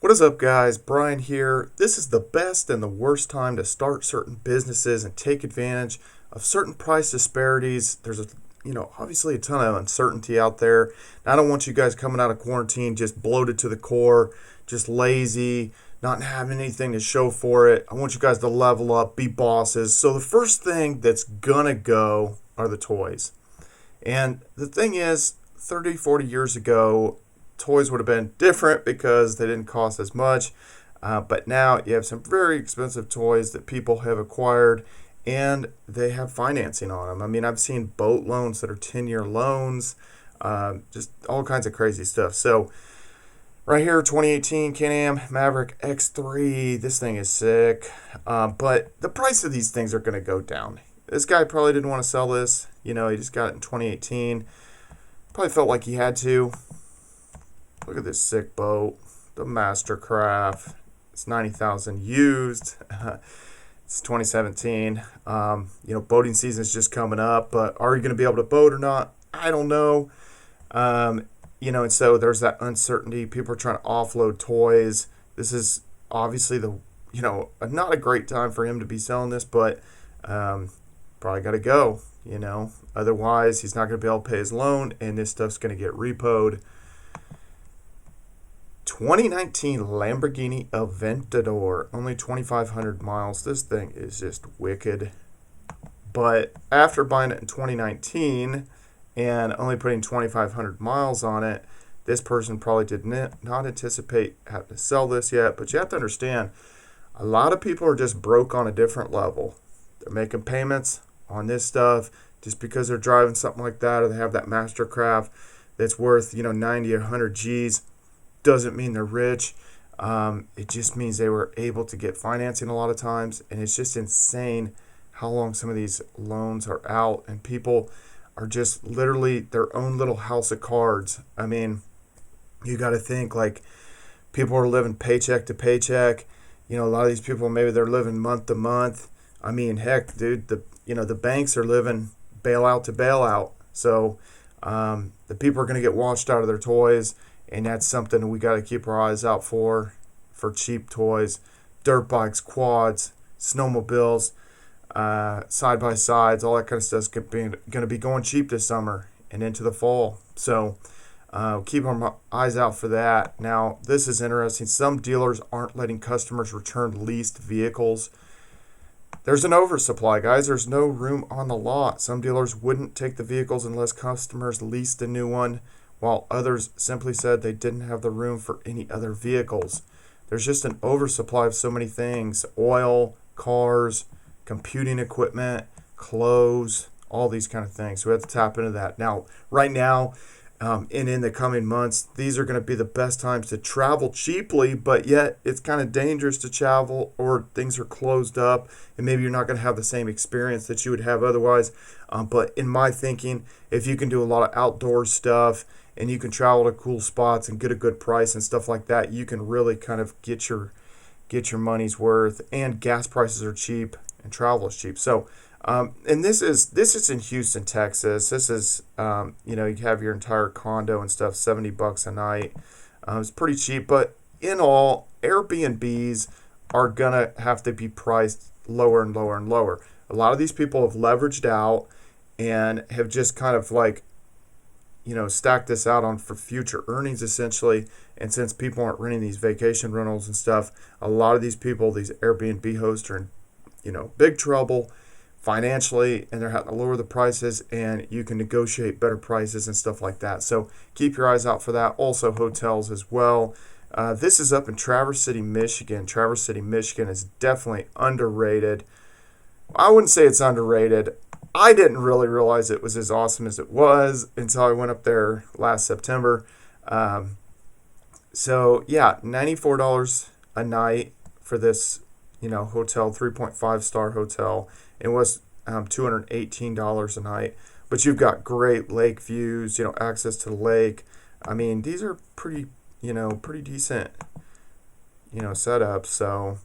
What is up, guys? Brian here. This is the best and the worst time to start certain businesses and take advantage of certain price disparities. There's obviously a ton of uncertainty out there. And I don't want you guys coming out of quarantine just bloated to the core, just lazy, not having anything to show for it. I want you guys to level up, be bosses. So the first thing that's gonna go are the toys. And the thing is, 30, 40 years ago, toys would have been different because they didn't cost as much. But now you have some very expensive toys that people have acquired and they have financing on them. I mean, I've seen boat loans that are 10-year loans, just all kinds of crazy stuff. So right here, 2018 Can-Am Maverick X3. This thing is sick. But the price of these things are going to go down. This guy probably didn't want to sell this. He just got it in 2018. Probably felt like he had to. Look at this sick boat, the Mastercraft. It's 90,000 used. It's 2017. Boating season is just coming up, but are you going to be able to boat or not? I don't know. And so there's that uncertainty. People are trying to offload toys. This is obviously not a great time for him to be selling this, but probably got to go. Otherwise he's not going to be able to pay his loan, and this stuff's going to get repoed. 2019 Lamborghini Aventador, only 2,500 miles. This thing is just wicked. But after buying it in 2019 and only putting 2,500 miles on it, this person probably did not anticipate having to sell this yet. But you have to understand, a lot of people are just broke on a different level. They're making payments on this stuff just because they're driving something like that, or they have that Mastercraft that's worth 90 or 100 G's. Doesn't mean they're rich. It just means they were able to get financing a lot of times, and it's just insane how long some of these loans are out, and people are just literally their own little house of cards. I mean, you got to think, like, people are living paycheck to paycheck. A lot of these people, maybe they're living month to month. I mean, heck, dude, the banks are living bailout to bailout. So the people are going to get washed out of their toys. And that's something we got to keep our eyes out for cheap toys, dirt bikes, quads, snowmobiles, side-by-sides, all that kind of stuff is going to be going cheap this summer and into the fall. So keep our eyes out for that. Now, this is interesting. Some dealers aren't letting customers return leased vehicles. There's an oversupply, guys. There's no room on the lot. Some dealers wouldn't take the vehicles unless customers leased a new one, while others simply said they didn't have the room for any other vehicles. There's just an oversupply of so many things: oil, cars, computing equipment, clothes, all these kind of things. So we have to tap into that. Now, right now, and in the coming months, these are going to be the best times to travel cheaply, but yet it's kind of dangerous to travel, or things are closed up, and maybe you're not going to have the same experience that you would have otherwise. But in my thinking, if you can do a lot of outdoor stuff, and you can travel to cool spots and get a good price and stuff like that, you can really kind of get your money's worth. And gas prices are cheap and travel is cheap. So, and this is in Houston, Texas. This is you have your entire condo and stuff, $70 a night. It's pretty cheap, but in all, Airbnbs are gonna have to be priced lower and lower and lower. A lot of these people have leveraged out and have just kind of like stack this out on for future earnings, essentially. And since people aren't renting these vacation rentals and stuff, a lot of these people, these Airbnb hosts, are in big trouble financially, and they're having to lower the prices, and you can negotiate better prices and stuff like that. So keep your eyes out for that. Also hotels as well. This is up in Traverse City, Michigan. Traverse City, Michigan is definitely underrated. I wouldn't say it's underrated. I didn't really realize it was as awesome as it was until I went up there last September. So yeah, $94 a night for this, hotel, 3.5-star hotel. It was $218 a night. But you've got great lake views, access to the lake. I mean, these are pretty decent, setups. So,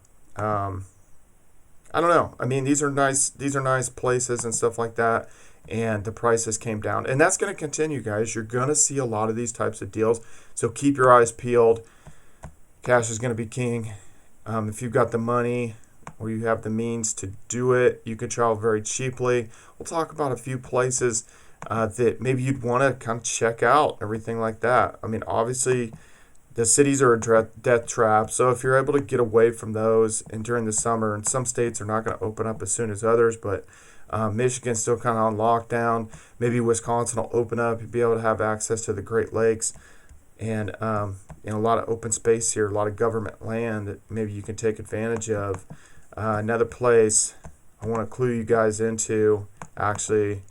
I don't know. I mean, these are nice places and stuff like that. and the prices came down. And that's going to continue, guys. You're going to see a lot of these types of deals. So keep your eyes peeled. Cash is going to be king. If you've got the money or you have the means to do it, you can travel very cheaply. We'll talk about a few places that maybe you'd want to kind of check out, everything like that. I mean, obviously, the cities are a death trap, so if you're able to get away from those and during the summer, and some states are not going to open up as soon as others, but Michigan's still kind of on lockdown. Maybe Wisconsin will open up. You'll be able to have access to the Great Lakes and a lot of open space here, a lot of government land that maybe you can take advantage of. Another place I want to clue you guys into actually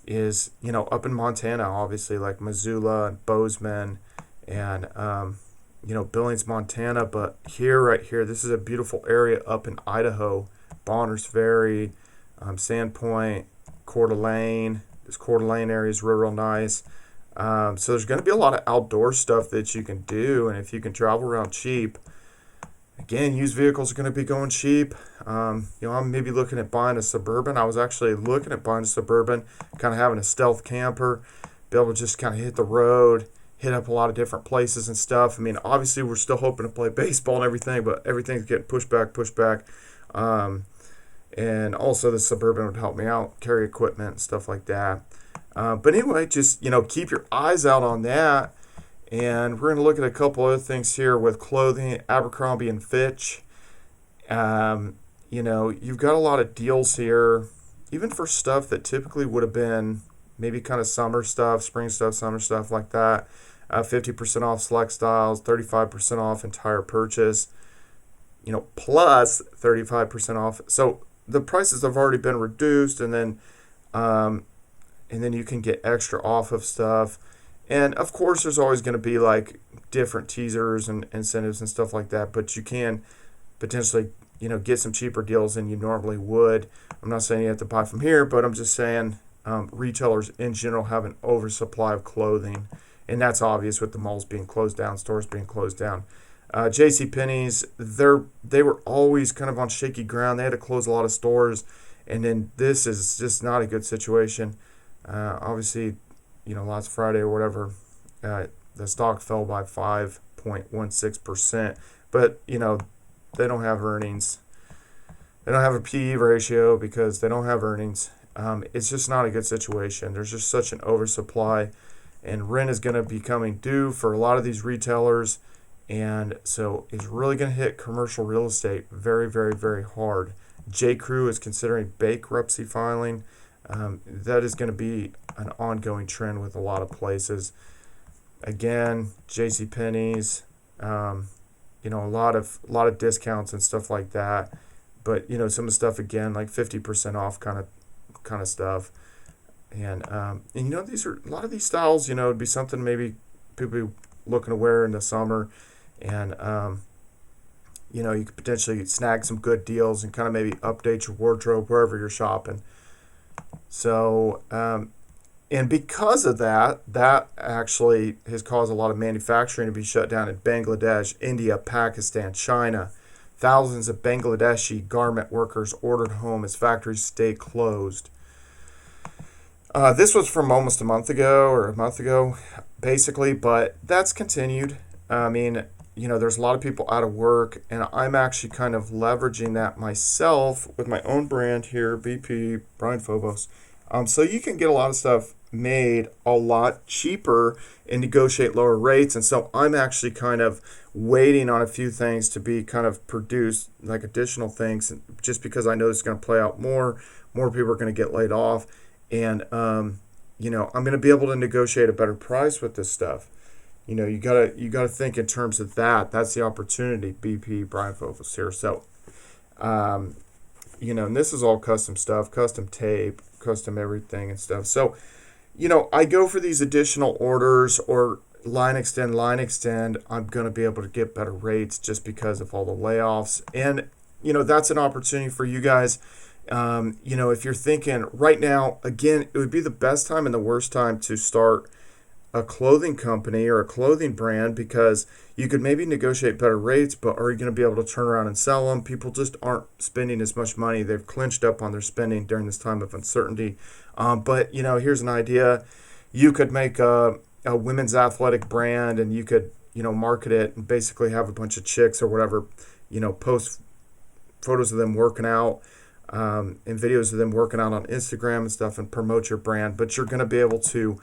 is, up in Montana, obviously, like Missoula and Bozeman and, Billings, Montana. But right here, this is a beautiful area up in Idaho, Bonners Ferry, Sandpoint, Coeur d'Alene. This Coeur d'Alene area is real nice. So there's going to be a lot of outdoor stuff that you can do, and if you can travel around cheap, again, used vehicles are going to be going cheap. I'm maybe looking at buying a Suburban. I was actually looking at buying a Suburban, kind of having a stealth camper, be able to just kind of hit the road, hit up a lot of different places and stuff. I mean, obviously, we're still hoping to play baseball and everything, but everything's getting pushed back. And also, the Suburban would help me out, carry equipment and stuff like that. But anyway, just, keep your eyes out on that. And we're going to look at a couple other things here with clothing, Abercrombie and Fitch. You've got a lot of deals here, even for stuff that typically would have been maybe kind of summer stuff, spring stuff, summer stuff like that. 50% off select styles, 35% off entire purchase, plus 35% off. So the prices have already been reduced, and then you can get extra off of stuff. And of course, there's always going to be like different teasers and incentives and stuff like that, but you can potentially, get some cheaper deals than you normally would. I'm not saying you have to buy from here, but I'm just saying retailers in general have an oversupply of clothing, and that's obvious with the malls being closed down, stores being closed down. JCPenney's, they were always kind of on shaky ground. They had to close a lot of stores, and then this is just not a good situation. Obviously, last Friday or whatever, the stock fell by 5.16%. But, they don't have earnings. They don't have a PE ratio because they don't have earnings. It's just not a good situation. There's just such an oversupply, and rent is going to be coming due for a lot of these retailers. And so it's really going to hit commercial real estate very, very, very hard. J.Crew is considering bankruptcy filing. That is going to be an ongoing trend with a lot of places. Again, JCPenney's, a lot of discounts and stuff like that. But some of the stuff again, like 50% off kind of stuff. And these are a lot of these styles. Would be something maybe people be looking to wear in the summer, and you could potentially snag some good deals and kind of maybe update your wardrobe wherever you're shopping. So, and because of that actually has caused a lot of manufacturing to be shut down in Bangladesh, India, Pakistan, China. Thousands of Bangladeshi garment workers ordered home as factories stay closed. This was from almost a month ago, basically, but that's continued. I mean, there's a lot of people out of work, and I'm actually kind of leveraging that myself with my own brand here, BP, Brian Phobos. So you can get a lot of stuff made a lot cheaper and negotiate lower rates. And so I'm actually kind of waiting on a few things to be kind of produced, like additional things, just because I know it's going to play out more people are going to get laid off. And, I'm going to be able to negotiate a better price with this stuff. You gotta think in terms of that. That's the opportunity. BP, Brian Phobos here. So, and this is all custom stuff, custom tape, custom everything and stuff. So, I go for these additional orders or line extend. I'm going to be able to get better rates just because of all the layoffs. And, that's an opportunity for you guys. If you're thinking right now, again, it would be the best time and the worst time to start a clothing company or a clothing brand, because you could maybe negotiate better rates, but are you going to be able to turn around and sell them? People just aren't spending as much money. They've clinched up on their spending during this time of uncertainty. But here's an idea. You could make a women's athletic brand, and you could market it and basically have a bunch of chicks or whatever, post photos of them working out and videos of them working out on Instagram and stuff and promote your brand. But you're going to be able to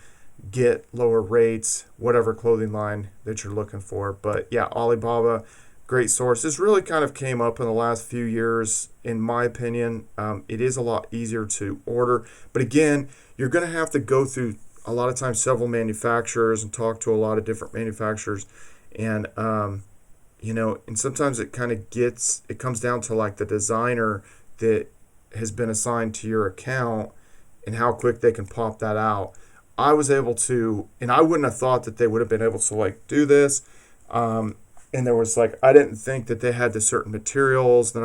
get lower rates, whatever clothing line that you're looking for. But yeah, Alibaba, great source. This really kind of came up in the last few years, in my opinion. It is a lot easier to order. But again, you're going to have to go through a lot of times several manufacturers and talk to a lot of different manufacturers. And, and sometimes it comes down to like the designer that has been assigned to your account and how quick they can pop that out. I was able to, and I wouldn't have thought that they would have been able to like do this. And there was like, I didn't think that they had the certain materials. Then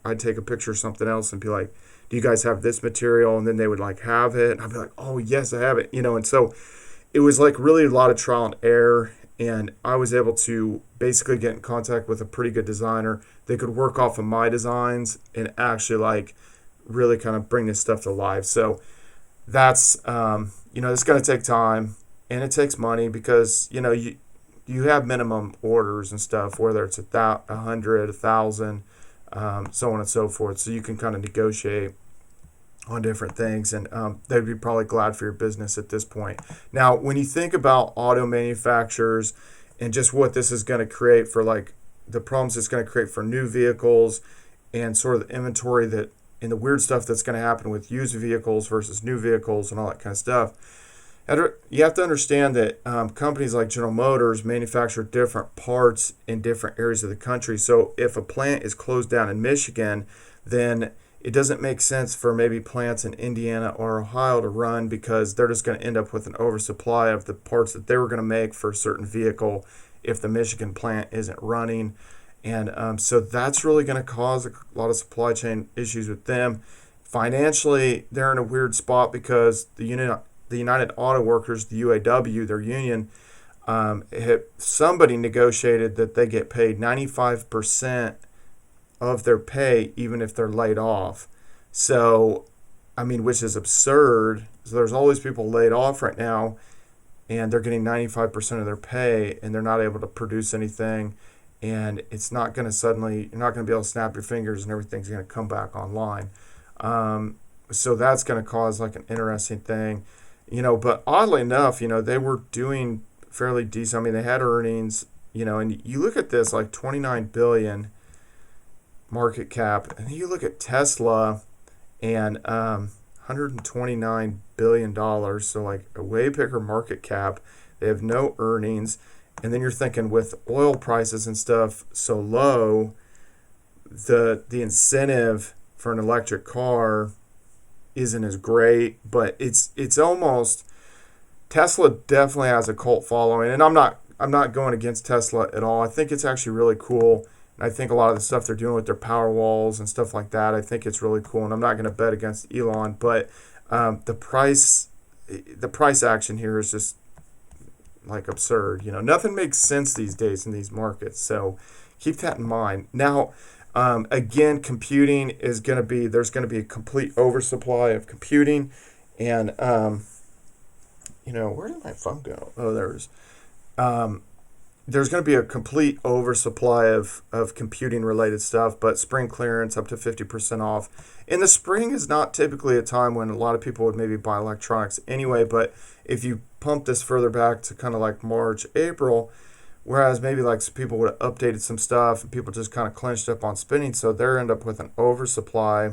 I'd take a picture of something else and be like, do you guys have this material? And then they would like have it. And I'd be like, oh yes, I have it. And so it was like really a lot of trial and error. And I was able to basically get in contact with a pretty good designer. They could work off of my designs and actually like really kind of bring this stuff to life. So that's, it's going to take time and it takes money because, you have minimum orders and stuff, whether it's 100, 1,000, so on and so forth. So you can kind of negotiate on different things, and they'd be probably glad for your business at this point. Now, when you think about auto manufacturers and just what this is going to create for like the problems it's going to create for new vehicles and sort of the inventory that and the weird stuff that's going to happen with used vehicles versus new vehicles and all that kind of stuff. You have to understand that companies like General Motors manufacture different parts in different areas of the country. So if a plant is closed down in Michigan, then it doesn't make sense for maybe plants in Indiana or Ohio to run because they're just going to end up with an oversupply of the parts that they were going to make for a certain vehicle if the Michigan plant isn't running. And so that's really going to cause a lot of supply chain issues with them. Financially, they're in a weird spot because the United Auto Workers, the UAW, their union, somebody negotiated that they get paid 95% of their pay even if they're laid off. So, which is absurd. So there's all these people laid off right now and they're getting 95% of their pay and they're not able to produce anything. And it's not going to you're not going to be able to snap your fingers and everything's going to come back online. So that's going to cause like an interesting thing. But oddly enough, they were doing fairly decent. They had earnings, and you look at this like 29 billion market cap, and you look at Tesla and $129 billion, so like a way bigger market cap. They have no earnings, and then you're thinking with oil prices and stuff so low, the incentive for an electric car isn't as great, but it's almost, Tesla definitely has a cult following, and I'm not going against Tesla at all. I think it's actually really cool, and I think a lot of the stuff they're doing with their power walls and stuff like that, I think it's really cool, and I'm not going to bet against Elon, but the price action here is just like absurd. Nothing makes sense these days in these markets, so keep that in mind. Now, again, computing is there's going to be a complete oversupply of computing, and where did my phone go? Oh, there's going to be a complete oversupply of computing related stuff, but spring clearance up to 50% off. And the spring is not typically a time when a lot of people would maybe buy electronics anyway, but if you pump this further back to kind of like March, April, whereas maybe like some people would have updated some stuff and people just kind of clenched up on spending, so they end up with an oversupply,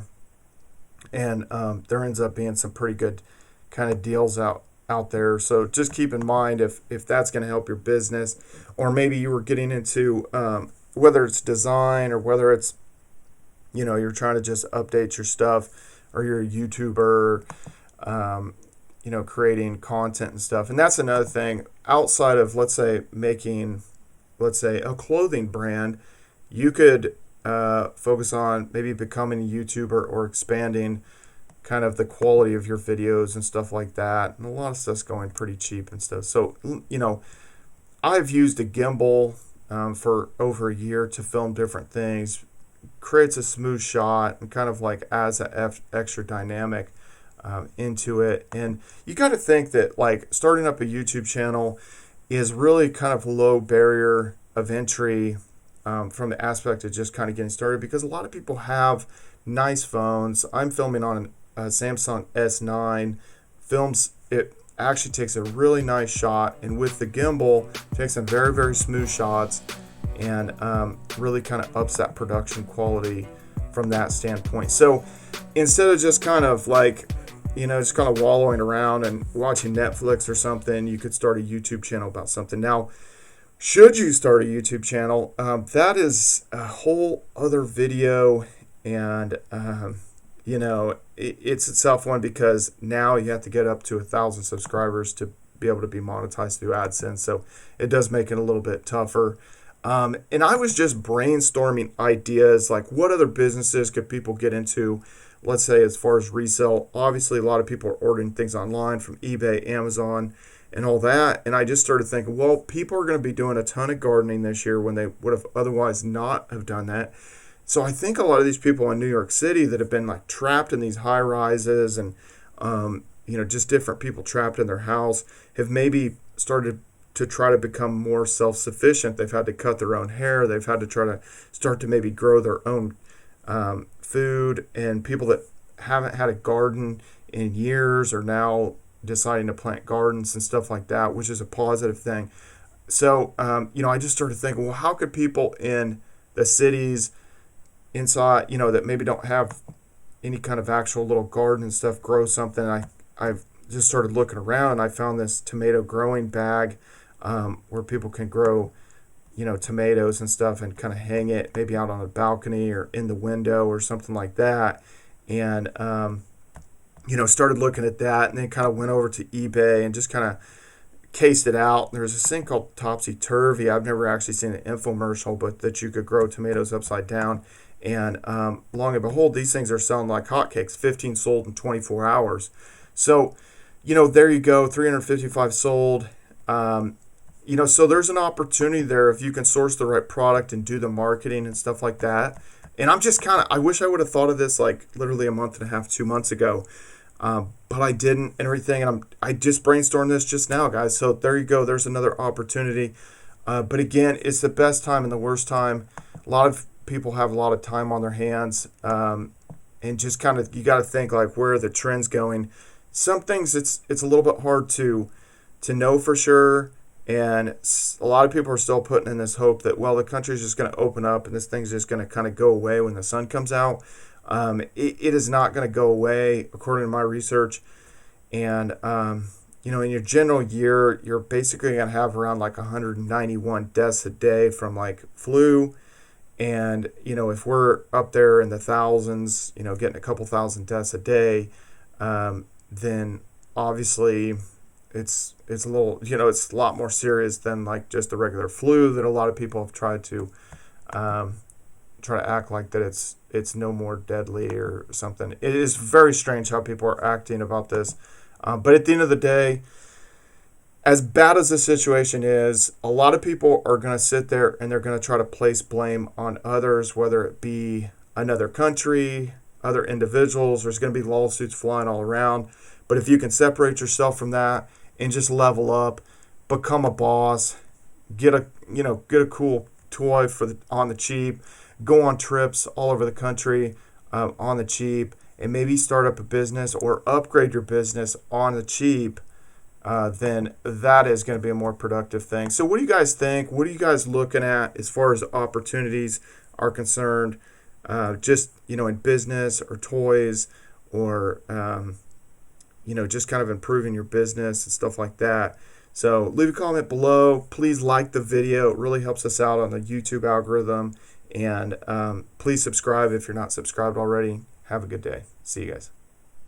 and there ends up being some pretty good kind of deals out there. So just keep in mind if that's going to help your business, or maybe you were getting into whether it's design or whether it's you're trying to just update your stuff, or you're a YouTuber, creating content and stuff. And that's another thing outside of, let's say, making, a clothing brand. You could focus on maybe becoming a YouTuber or expanding kind of the quality of your videos and stuff like that. And a lot of stuff's going pretty cheap and stuff. So, I've used a gimbal for over a year to film different things. Creates a smooth shot and kind of like adds an extra dynamic into it. And you got to think that like starting up a YouTube channel, is really kind of low barrier of entry from the aspect of just kind of getting started, because a lot of people have nice phones. I'm filming on a Samsung S9. Films, it actually takes a really nice shot, and with the gimbal, takes some very, very smooth shots, and really kind of ups that production quality from that standpoint. So instead of just kind of like, just kind of wallowing around and watching Netflix or something, you could start a YouTube channel about something. Now, should you start a YouTube channel? That is a whole other video, and it's a tough one, because now you have to get up to 1,000 subscribers to be able to be monetized through AdSense. So it does make it a little bit tougher. And I was just brainstorming ideas, like what other businesses could people get into, let's say as far as resale. Obviously, a lot of people are ordering things online from eBay, Amazon, and all that. And I just started thinking, well, people are going to be doing a ton of gardening this year when they would have otherwise not have done that. So I think a lot of these people in New York City that have been like trapped in these high rises, and just different people trapped in their house, have maybe started to try to become more self-sufficient. They've had to cut their own hair. They've had to try to start to maybe grow their own food. And people that haven't had a garden in years are now deciding to plant gardens and stuff like that, which is a positive thing. So, I just started thinking, well, how could people in the cities inside, that maybe don't have any kind of actual little garden and stuff, grow something? I've just started looking around, and I found this tomato growing bag where people can grow, tomatoes and stuff, and kind of hang it maybe out on a balcony or in the window or something like that. And, started looking at that, and then kind of went over to eBay and just kind of cased it out. There's this thing called topsy-turvy. I've never actually seen an infomercial, but that you could grow tomatoes upside down. And long and behold, these things are selling like hotcakes. 15 sold in 24 hours. So, there you go, 355 sold. So there's an opportunity there if you can source the right product and do the marketing and stuff like that. And I'm just I wish I would have thought of this like literally a month and a half, 2 months ago. But I didn't, and everything. And I just brainstormed this just now, guys. So there you go. There's another opportunity. But again, it's the best time and the worst time. A lot of people have a lot of time on their hands. And just you got to think like, where are the trends going? Some things it's a little bit hard to know for sure. And a lot of people are still putting in this hope that, well, the country's just going to open up and this thing's just going to kind of go away when the sun comes out. It is not going to go away, according to my research. And, in your general year, you're basically going to have around like 191 deaths a day from like flu. And, if we're up there in the thousands, getting a couple thousand deaths a day, then obviously it's a little, it's a lot more serious than like just the regular flu that a lot of people have tried to try to act like that it's no more deadly or something. It is very strange how people are acting about this. But at the end of the day, as bad as the situation is, a lot of people are going to sit there and they're going to try to place blame on others, whether it be another country, other individuals. There's going to be lawsuits flying all around. But if you can separate yourself from that and just level up, become a boss, get a cool toy on the cheap, go on trips all over the country on the cheap, and maybe start up a business or upgrade your business on the cheap, then that is going to be a more productive thing. So what do you guys think? What are you guys looking at as far as opportunities are concerned? Just, in business or toys or, just kind of improving your business and stuff like that. So leave a comment below. Please like the video. It really helps us out on the YouTube algorithm. And please subscribe if you're not subscribed already. Have a good day. See you guys.